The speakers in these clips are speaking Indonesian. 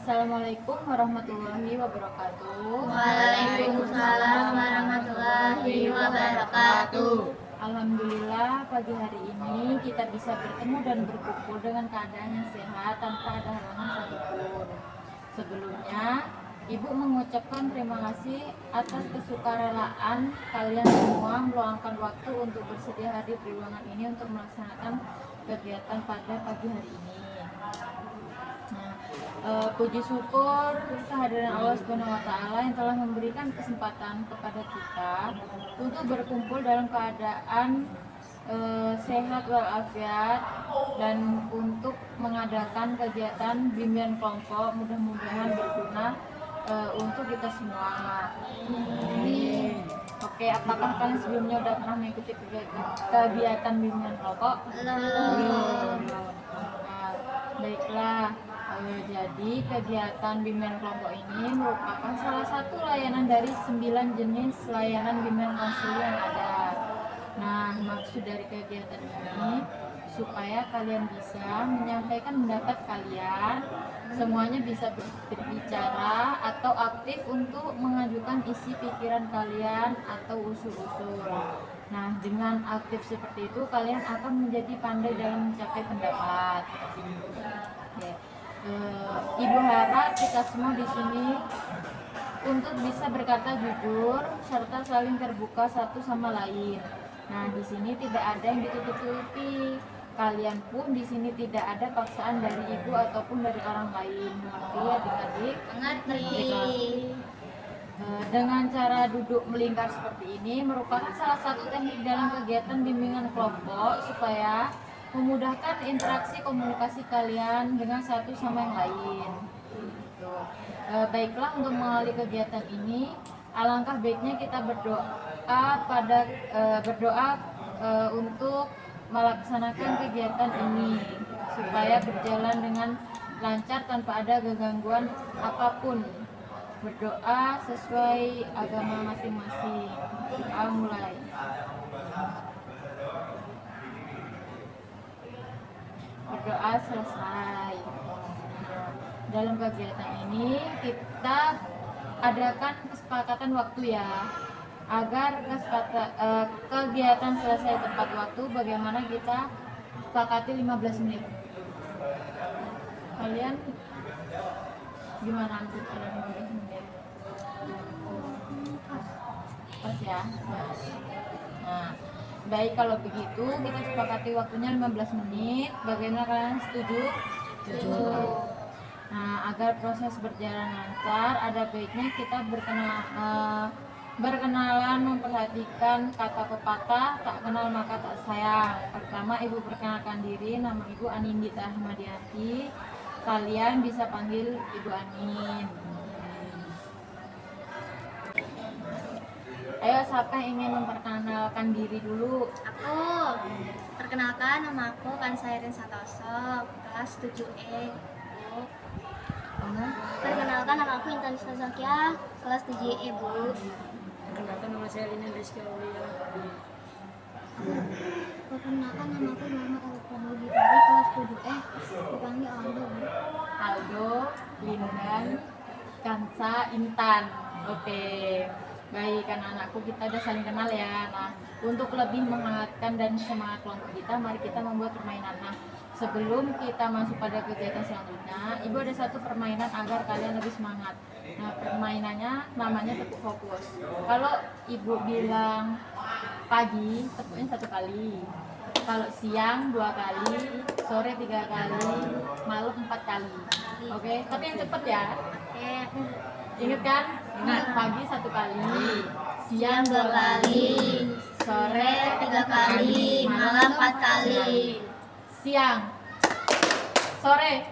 Assalamualaikum warahmatullahi wabarakatuh. Waalaikumsalam warahmatullahi wabarakatuh. Alhamdulillah pagi hari ini kita bisa bertemu dan berkumpul dengan keadaan yang sehat tanpa ada halangan satupun. Sebelumnya, Ibu mengucapkan terima kasih atas kesukarelaan kalian semua meluangkan waktu untuk bersedia hadir di ruangan ini untuk melaksanakan kegiatan pada pagi hari ini. Puji syukur kehadiran Allah Subhanahu wa Ta'ala yang telah memberikan kesempatan kepada kita untuk berkumpul dalam keadaan sehat walafiat dan untuk mengadakan kegiatan bimbingan kelompok, mudah-mudahan berguna untuk kita semua. Oke, apakah kalian sebelumnya udah pernah mengikuti kegiatan bimbingan kelompok? Belum. Baiklah. Jadi kegiatan bimbingan kelompok ini merupakan salah satu layanan dari 9 jenis layanan bimbingan konseling yang ada. Nah, maksud dari kegiatan ini supaya kalian bisa menyampaikan pendapat kalian, semuanya bisa berbicara atau aktif untuk mengajukan isi pikiran kalian atau usul-usul. Nah, dengan aktif seperti itu kalian akan menjadi pandai dalam mencapai pendapat. Oke. Ibu harap kita semua di sini untuk bisa berkata jujur serta saling terbuka satu sama lain. Nah, di sini tidak ada yang ditutup-tutupi. Kalian pun di sini tidak ada paksaan dari ibu ataupun dari orang lain. Mengerti ya, adik-adik? Mengerti. Dengan cara duduk melingkar seperti ini merupakan salah satu teknik dalam kegiatan bimbingan kelompok supaya memudahkan interaksi komunikasi kalian dengan satu sama yang lain. Baiklah, untuk mengawali kegiatan ini, alangkah baiknya kita berdoa untuk melaksanakan kegiatan ini supaya berjalan dengan lancar tanpa ada gangguan apapun. Berdoa sesuai agama masing-masing. Mulai. Berdoa selesai. Dalam kegiatan ini kita adakan kesepakatan waktu ya, agar kegiatan selesai tepat waktu. Bagaimana kita sepakati 15 menit. Kalian gimana untuk 15 menit? Pas ya. Nah, baik, kalau begitu kita sepakati waktunya 15 menit. Bagaimana, kalian setuju? Setuju. Nah, agar proses berjalan lancar, ada baiknya kita berkenalan, memperhatikan kata pepatah, tak kenal maka tak sayang. Pertama, Ibu perkenalkan diri. Nama Ibu Anindita Ahmadiati. Kalian bisa panggil Ibu Anin. Ayo, siapa yang ingin memperkenalkan diri dulu? Aku. Perkenalkan, nama aku Kansairin Santoso, kelas 7E. Kamu? Perkenalkan, nama aku Intan Zakia, kelas 7E, Bu. Perkenalkan, nama saya Lina Rizky Aulia. Perkenalkan, nama aku Muhammad Alfano Gitari, kelas 7E, dipanggil Aldo, Bu. Aldo, Lindan, Kansa, Intan. Oke. Baik, anak-anakku, kita udah saling kenal ya. Nah, untuk lebih menghangatkan dan semangat kelompok kita, mari kita membuat permainan. Nah, sebelum kita masuk pada kegiatan selanjutnya, Ibu ada satu permainan agar kalian lebih semangat. Nah, permainannya namanya tepuk fokus. Kalau Ibu bilang pagi, tepuknya 1 kali. Kalau siang 2 kali, sore 3 kali, malam 4 kali. Oke, tapi yang cepet ya. Oke. Ingat kan? Ingat, pagi 1 kali, siang 2 kali, sore 3 kali, malam 4 kali. Siang, sore,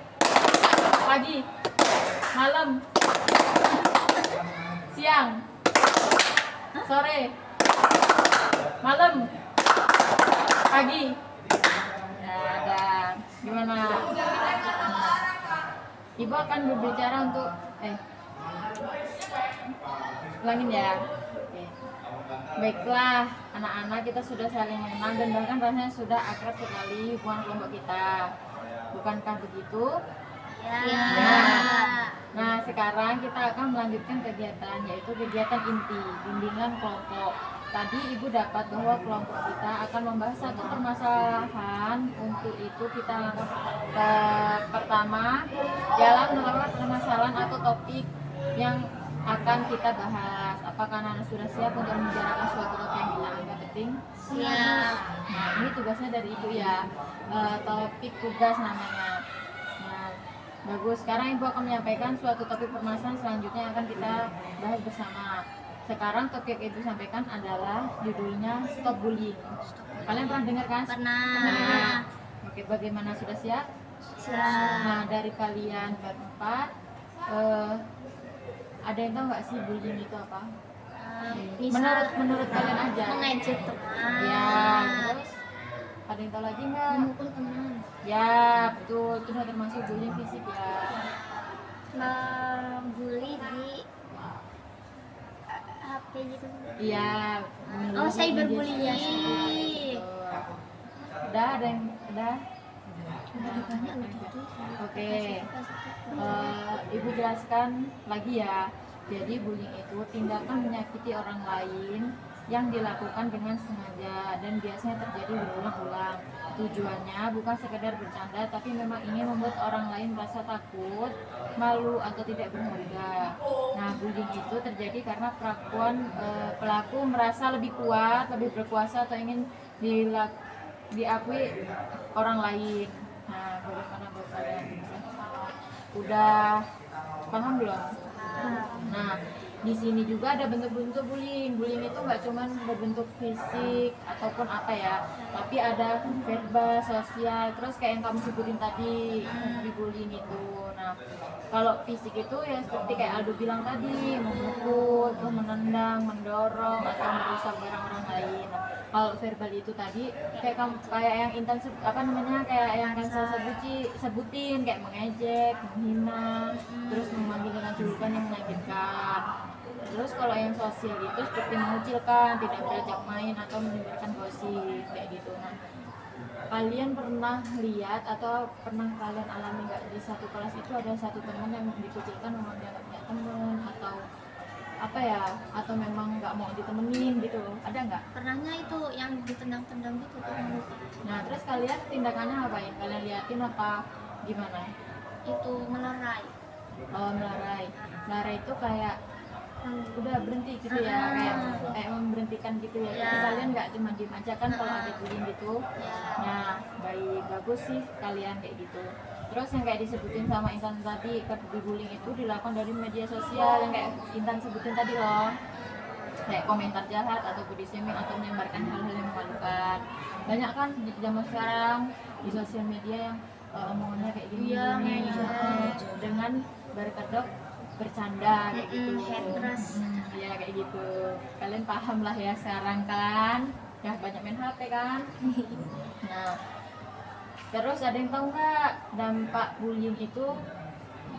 pagi, malam. Siang, sore, malam, pagi. Nah, ada gimana? Ibu akan berbicara untuk ulangin ya. Oke. Baiklah, anak-anak, kita sudah saling mengenal dan bahkan rasanya sudah akrab sekali hubungan kelompok kita. Bukankah begitu? Ya. sekarang kita akan melanjutkan kegiatan, yaitu kegiatan inti, bimbingan kelompok. Tadi Ibu dapat bahwa kelompok kita akan membahas satu permasalahan. Untuk itu kita pertama dalam menetapkan permasalahan atau topik yang akan kita bahas. Apakah anak sudah siap untuk membicarakan suatu topik yang kita anggap penting? Siap. Nah, ini tugasnya dari Ibu ya. Topik tugas namanya. Nah, bagus. Sekarang Ibu akan menyampaikan suatu topik permasalahan selanjutnya yang akan kita bahas bersama. Sekarang topik yang Ibu sampaikan adalah judulnya Stop Bullying. Kalian pernah dengar kan? Pernah. Oke, bagaimana, sudah siap? Siap. Nah, dari kalian berempat, ada yang tahu nggak sih bullying itu apa? Menurut kalian aja. Mengejek teman. Ya, terus ada yang tahu lagi nggak? Memukul teman. Ya, betul. Itu udah termasuk bullying fisik ya. Membuli di HP gitu. Iya. Oh, menurut cyberbullying. media sosial. Udah, ada yang udah? Udah banyak loh itu. Oke. Ibu jelaskan lagi ya. Jadi bullying itu tindakan menyakiti orang lain yang dilakukan dengan sengaja dan biasanya terjadi berulang-ulang. Tujuannya bukan sekedar bercanda, tapi memang ingin membuat orang lain merasa takut, malu, atau tidak berharga. Nah, bullying itu terjadi karena pelaku merasa lebih kuat, lebih berkuasa, atau ingin diakui orang lain. Nah, bagaimana buat kalian? Udah paham belum? Nah, di sini juga ada bentuk-bentuk bullying. Bullying itu nggak cuma berbentuk fisik ataupun apa ya, tapi ada verbal, sosial, terus kayak yang kamu sebutin tadi di bullying itu. Nah, kalau fisik itu ya seperti kayak Aldo bilang tadi, memukul, terus menendang, mendorong, atau merusak barang orang lain. Nah, kalau verbal itu tadi kayak yang Intan kayak yang kan saya sebutin kayak mengejek, menghina, terus memanggil dengan julukan yang menyakitkan. Terus kalau yang sosial itu seperti mengucilkan, tidak berajak main, atau menyebarkan gosip kayak gitu. Nah, kalian pernah lihat atau pernah kalian alami nggak di satu kelas itu ada satu teman yang dikucilkan, memang dia nggak punya teman, atau apa ya, atau memang nggak mau ditemenin gitu, ada nggak? Pernahnya itu yang ditendang-tendang gitu tuh. Nah, terus kalian tindakannya apa ya? Kalian liatin apa gimana? Itu melerai. Oh, melarai. Melarai itu kayak udah berhenti gitu ya, kayak memberhentikan gitu ya. Jadi kalian nggak cuma diem aja kan kalau ada bullying gitu. Nah, bagus sih kalian kayak gitu. Terus yang kayak disebutin sama Intan tadi, bullying itu dilakukan dari media sosial yang kayak Intan sebutin tadi loh, kayak komentar jahat atau body shaming atau menyebarkan hal-hal yang memalukan. Banyak kan di zaman sekarang di sosial media yang omongannya kayak gini, dengan berkedok bercanda kayak gitu. Ya kayak gitu. Kalian paham lah ya sekarang kan? Ya banyak main HP kan? Nah, terus ada yang tahu nggak dampak bullying itu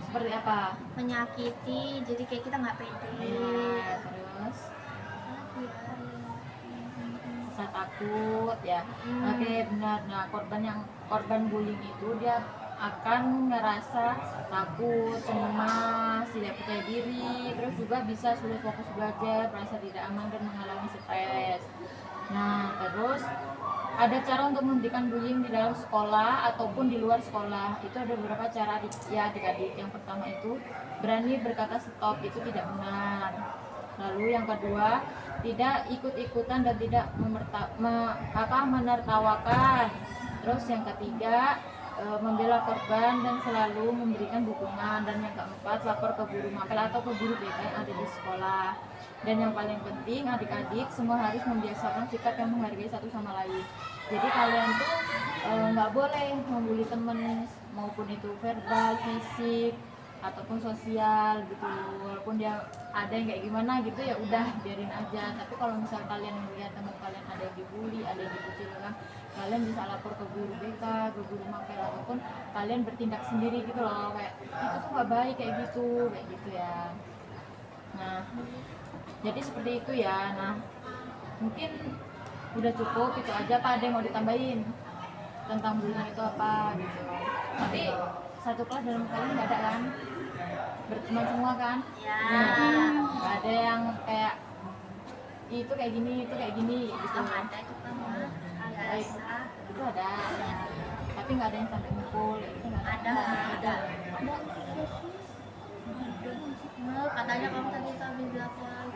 seperti apa? Menyakiti, jadi kayak kita nggak pede. Ya, terus rasa takut ya. Oke, benar. Nah, korban bullying itu dia akan ngerasa takut, cemas, tidak percaya diri, terus juga bisa sulit fokus belajar, merasa tidak aman dan mengalami stres. Nah, terus ada cara untuk menghentikan bullying di dalam sekolah ataupun di luar sekolah. Itu ada beberapa cara ya adik-adik. Yang pertama itu berani berkata stop, itu tidak benar. Lalu yang kedua, tidak ikut-ikutan dan tidak menertawakan. Terus yang ketiga, membela korban dan selalu memberikan dukungan. Dan yang keempat, lapor ke guru mapel atau ke guru BK yang ada di sekolah. Dan yang paling penting, adik-adik semua harus membiasakan sikap yang menghargai satu sama lain. Jadi kalian tuh nggak boleh membuli temen, maupun itu verbal, fisik, ataupun sosial gitu. Walaupun dia ada yang kayak gimana gitu, ya udah biarin aja. Tapi kalau misal kalian melihat teman kalian ada yang dibully, ada yang dikucilkan, kalian bisa lapor ke guru BK, ke guru mapel, ataupun kalian bertindak sendiri gitu loh, kayak itu tuh nggak baik kayak gitu ya. Nah, jadi seperti itu ya. Nah, mungkin udah cukup itu aja. Pak, ada yang mau ditambahin tentang bullying itu apa gitu? Tapi satu kelas dalam kalian nggak ada kan? teman semua kan. Ya. Nah, nggak ada yang kayak itu kayak gini gitu. Ada itu kan mah biasa. Itu ada. Tapi nggak ada yang sampai mukul. Itu nggak Ada. Ada Katanya kamu tadi habis dilaporin.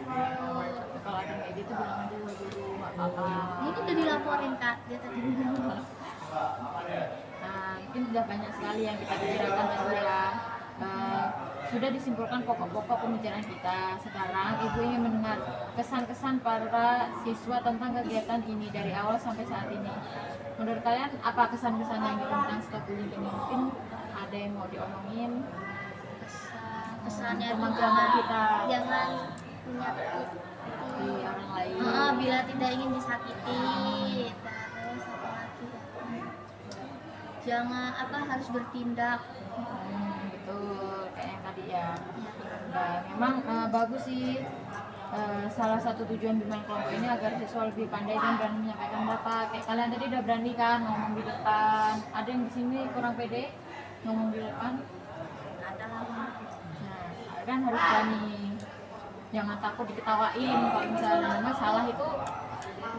Kalau ada yang kayak gitu bilang aja sama guru, nggak apa-apa. Ini udah dilaporin Kak, dia tadi bilang. Nah, mungkin sudah banyak sekali yang kita bicarakan tadi ya. Sudah disimpulkan pokok-pokok pembicaraan kita. Sekarang Ibu ingin mendengar kesan-kesan para siswa tentang kegiatan ini dari awal sampai saat ini. Menurut kalian apa kesan-kesan yang tentang stop bullying ini? Mungkin ada yang mau diomongin? Kesannya Teman tuh kelompok kita. jangan menyakiti Di orang lain. bila tidak ingin disakiti. Terus apa lagi ya? Jangan harus bertindak. Betul kayak yang tadi ya. Nah, memang bagus sih. Salah satu tujuan bimbingan kelompok ini agar siswa lebih pandai dan berani menyampaikan pendapat. Kayak kalian tadi udah berani kan ngomong di depan. Ada yang di sini kurang pede ngomong di depan. Adalah Nah, kan harus berani. Jangan takut diketawain kalau misalnya memang salah itu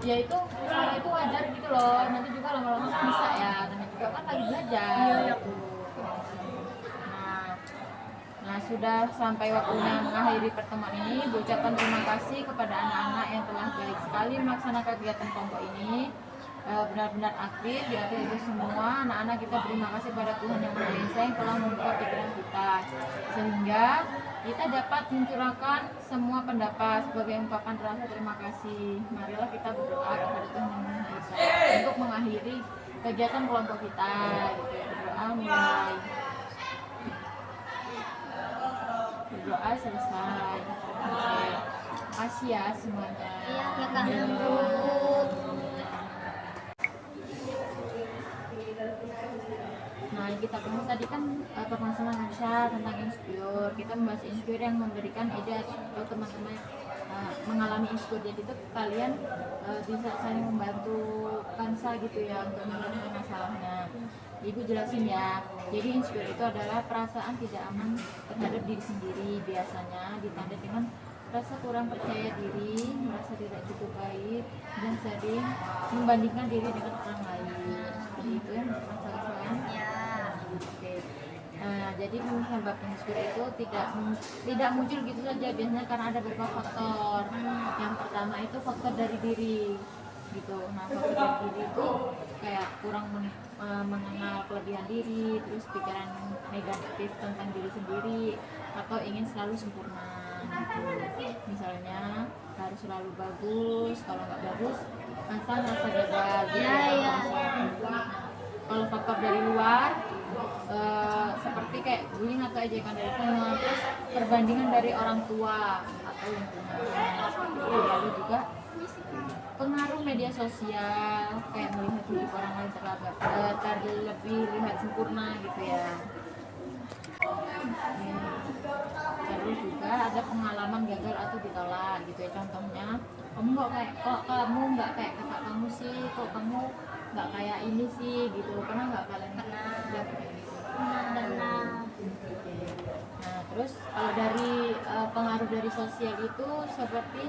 ya itu salah itu wajar gitu loh. Nanti juga lama-lama bisa ya. Dan juga kan lagi belajar. Iya. Nah, sudah sampai waktunya mengakhiri pertemuan ini. Ucapkan terima kasih kepada anak-anak yang telah baik sekali melaksanakan kegiatan kelompok ini. Benar-benar aktif di akhir itu semua. Anak-anak kita terima kasih pada Tuhan Yang Maha Esa yang telah membuka pikiran kita sehingga kita dapat mencurahkan semua pendapat sebagai ungkapan rasa terima kasih. Marilah kita berdoa kepada Tuhan Yang Maha Esa untuk mengakhiri kegiatan kelompok kita. Gitu. Berdoa mulai. Berdoa selesai. Oke. Makasih ya semuanya. Iya, ya Kak. Nah, yang kita bahas tadi kan permasalahan Aisyah tentang insecure. Kita membahas insecure yang memberikan ide atau teman-teman mengalami insecure. Jadi itu kalian bisa saling membantu Kansa gitu ya untuk menyelesaikan masalahnya. Ibu jelasin ya. Jadi insecure itu adalah perasaan tidak aman terhadap diri sendiri. Biasanya ditandai dengan rasa kurang percaya diri, merasa tidak cukup baik, dan sering membandingkan diri dengan orang lain. Jadi itu yang masalah-masalah. Ya. Oke. Nah, jadi penyebab insecure itu tidak muncul gitu saja, biasanya karena ada beberapa faktor. Yang pertama itu faktor dari diri gitu. Nah, faktor dari diri itu kayak kurang mengenal kelebihan diri, terus pikiran negatif tentang diri sendiri, atau ingin selalu sempurna gitu. Misalnya harus selalu bagus, kalau nggak bagus asal rasa gagal gitu. Ya. Kalau faktor dari luar seperti kayak bullying atau ejekan dari teman, terus perbandingan dari orang tua atau lingkungan. Lalu juga pengaruh media sosial kayak melihat hidup orang lain terlebih lihat sempurna gitu ya. Terus juga ada pengalaman gagal atau ditolak gitu ya. Contohnya kok kamu nggak kayak kakak kamu sih, kok kamu nggak kayak ini sih gitu. Pernah nggak kalian Benar. Nah, terus kalau dari pengaruh dari sosial itu seperti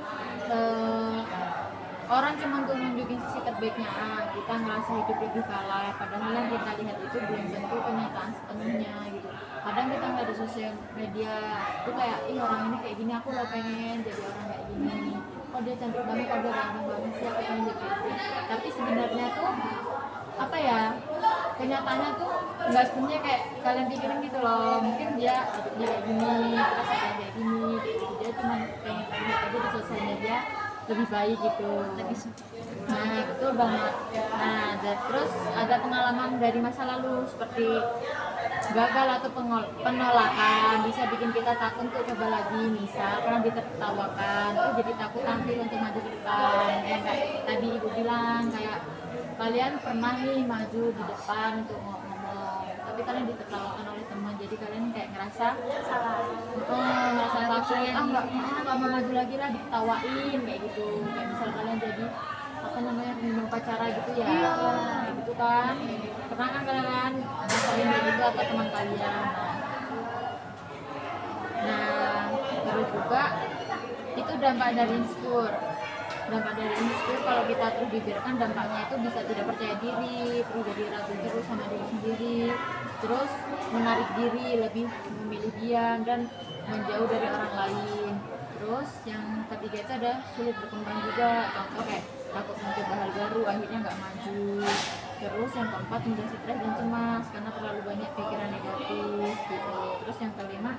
orang cuma untuk nunjukin sisi terbaiknya, kita ngerasa hidup lebih kalah, padahal yang kita lihat itu belum tentu kenyataan sepenuhnya gitu. Kadang kita nggak di sosial media itu kayak orang ini kayak gini, aku lo pengen jadi orang kayak gini, kok dia cantik banget, kok dia ganteng banget sih, aku pengen jadi gitu. Tapi sebenarnya tuh apa ya, kenyataannya tuh nggak sepenuhnya kayak kalian pikirin gitu loh. Mungkin dia hidupnya kayak gini, terus ada kayak gini gitu. Dia cuma pengen lihat aja di sosial media lebih baik gitu. Nah, betul banget. Nah, terus ada pengalaman dari masa lalu seperti gagal atau penolakan bisa bikin kita takut untuk coba lagi. Misal pernah ditertawakan, jadi takut tampil untuk maju ke depan. Kayak tadi ibu bilang, kayak kalian pernah nih maju di depan untuk ngomong, tapi kalian ditertawakan oleh teman, jadi kalian kayak ngerasa merasa takut, nggak mau maju lagi lah, diketawain kayak gitu. Kayak misal kalian jadi minum upacara gitu ya, kayak gitu kan. Pernah kan kalian ngerasain kayak gitu atau teman kalian? Nah, dampak dari insecure. Dampak dari insecure kalau kita terus dibiarkan, dampaknya itu bisa tidak percaya diri, terus jadi ragu terus sama diri sendiri, terus menarik diri, lebih memilih diam dan menjauh dari orang lain. Terus yang ketiga itu ada sulit berkembang juga, contoh kayak takut mencoba hal baru, akhirnya nggak maju. Terus yang keempat mudah stres dan cemas karena terlalu banyak pikiran negatif gitu. Terus yang kelima,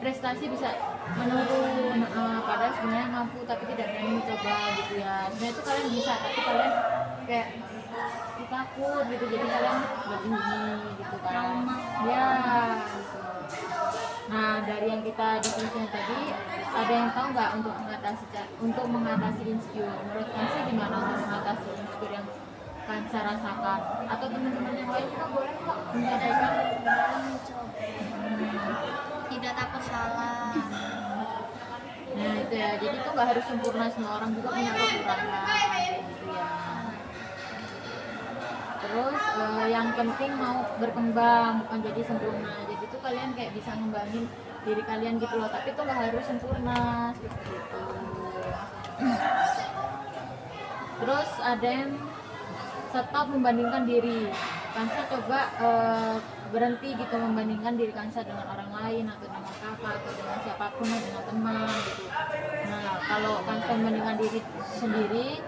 prestasi bisa menurun, padahal sebenarnya mampu tapi tidak berani mencoba gitu ya. Sebenarnya itu kalian bisa, tapi kalian kayak takut gitu, jadi kalian lebih ini gitu kan ya gitu. Nah dari yang kita diskusikan tadi, ada yang tahu nggak untuk mengatasi insecure? Menurut Kansa gimana untuk mengatasi insecure yang Kansa rasakan? Atau teman-teman yang lain juga boleh kok menyampaikan. Tidak takut salah. Nah itu ya, jadi itu nggak harus sempurna, semua orang juga punya kekurangan gitu ya. Terus yang penting mau berkembang, bukan jadi sempurna. Jadi itu kalian kayak bisa ngembangin diri kalian gitu loh, tapi itu nggak harus sempurna seperti itu. Terus ada yang stop membandingkan diri. Kansa coba berhenti gitu membandingkan diri Kansa dengan orang lain atau dengan kakak atau dengan siapapun atau dengan teman gitu. Nah kalau Kansa membandingkan diri sendiri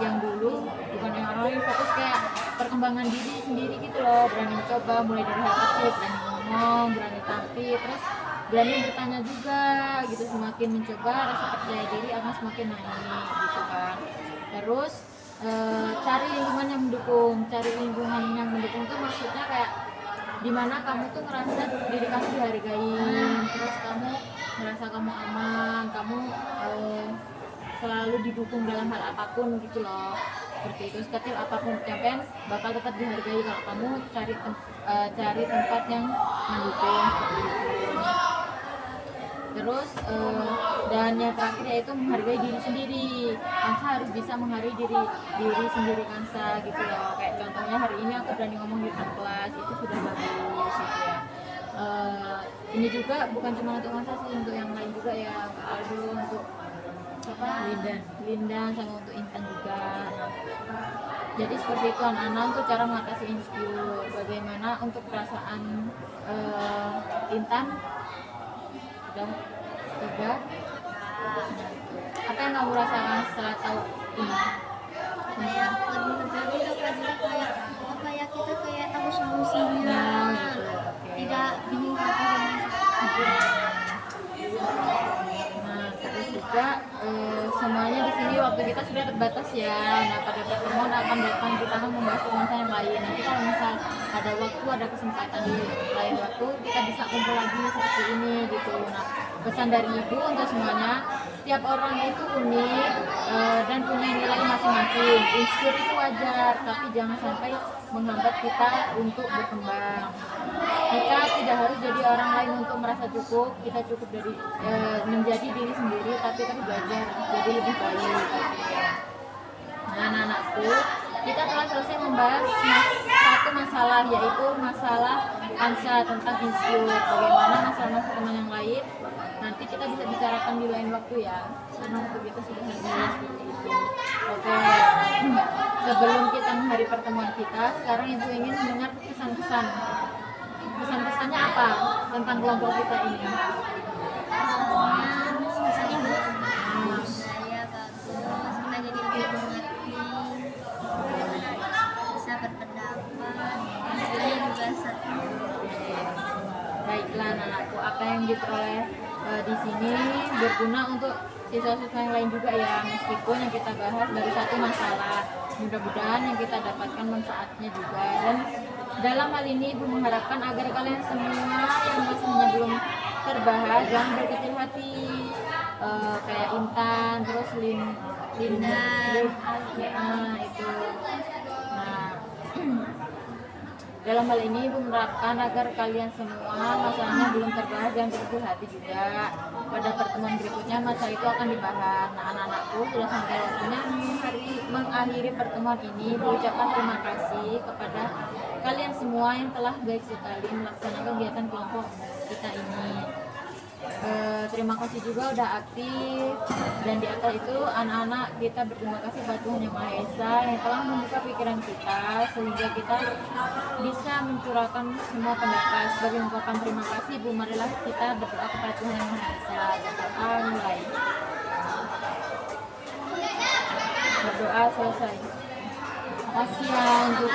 yang dulu, bukan yang orang lain, fokus kayak perkembangan diri sendiri gitu loh, berani mencoba mulai dari hal kecil, berani ngomong, berani tampil, terus berani bertanya juga gitu. Semakin mencoba rasa percaya diri akan semakin naik gitu kan. Terus cari lingkungan yang mendukung. Cari lingkungan yang mendukung itu maksudnya kayak dimana kamu tuh ngerasa diri kamu dihargain, terus kamu ngerasa kamu aman, kamu selalu didukung dalam hal apapun gitu loh, seperti itu. Sekecil apapun pencapaian bakal tetap dihargai kalau kamu cari tempat yang mendukung seperti itu. Terus dan yang terakhir yaitu menghargai diri sendiri. Kansa harus bisa menghargai diri sendiri Kansa gitu loh. Kayak contohnya hari ini aku berani ngomong di depan kelas, itu sudah bagus gitu ya. Ini juga bukan cuma untuk Kansa sih, untuk yang lain juga ya, Kak Aldo, untuk Lindan sama untuk Intan juga. Jadi seperti itu anak-anak untuk cara mengatasi insecure. Bagaimana untuk perasaan Intan? Udah 3. Apa yang kamu rasakan setelah tahu ini? Kayak lebih terjadi jadi kayak apa ya, kita kayak tahu solusinya. Nah, gitu. Oke. Tidak bingung lagi dengan Nah, terus juga semuanya di sini waktu kita sudah terbatas ya. Nah, pada pertemuan akan datang kita akan membahas permasalahan yang lain. Nanti kalau misal ada waktu, ada kesempatan di lain waktu, kita bisa kumpul lagi seperti ini gitu. Nah, pesan dari ibu untuk semuanya, setiap orang itu unik dan punya nilai masing-masing. Insecure itu wajar, tapi jangan sampai menghambat kita untuk berkembang. Kita tidak harus jadi orang lain untuk merasa cukup. Kita cukup dari menjadi diri sendiri, tapi kan belajar jadi lebih baik. Nah, anak-anakku, kita telah selesai membahas satu masalah, yaitu masalah Kansa tentang insecure. Bagaimana masalah-masalah teman yang lain nanti kita bisa bicarakan di lain waktu ya, karena waktu kita sudah habis seperti itu. Oke, sebelum kita mengakhiri pertemuan kita, sekarang ibu ingin mendengar pesan-pesan. Pesan-pesannya apa tentang kelompok kita ini? saya bagus, kita jadi lebih mengerti, bisa berpendapat, saya juga seru. Baiklah anakku, apa yang diperoleh di sini berguna untuk siswa-siswa yang lain juga ya, meskipun yang kita bahas baru satu masalah. Mudah-mudahan yang kita dapatkan manfaatnya juga. Dan dalam hal ini ibu mengharapkan agar kalian semua yang masih belum terbahas jangan berkecil hati, kayak Intan, terus Linda, itu. Nah, dalam hal ini ibu menerapkan agar kalian semua masalahnya belum terbahas dan berkecil hati juga. Pada pertemuan berikutnya masalah itu akan dibahas. Nah, anak-anakku, sudah sampai waktunya mengakhiri pertemuan ini. Mengucapkan terima kasih kepada kalian semua yang telah baik sekali melaksanakan kegiatan kelompok kita ini. terima kasih juga udah aktif, dan di atas itu anak-anak kita berterima kasih pada Tuhan Yang Maha Esa yang telah membuka pikiran kita sehingga kita bisa mencurahkan semua pendapat. Sebagai ungkapan terima kasih Ibu, marilah kita berdoa kepada Tuhan Yang Maha Esa. Berdoa mulai. Berdoa selesai. Terima kasih ya untuk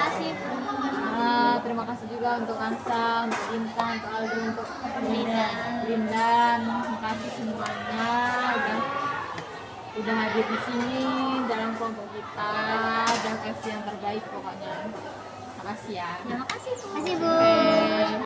terima kasih juga untuk Ansa, untuk Intan, untuk Aldo, untuk Lindan. Terima kasih semuanya udah hadir di sini dalam kelompok kita, dan kasih yang terbaik pokoknya. Terima kasih ya. Terima kasih Bu. Oke.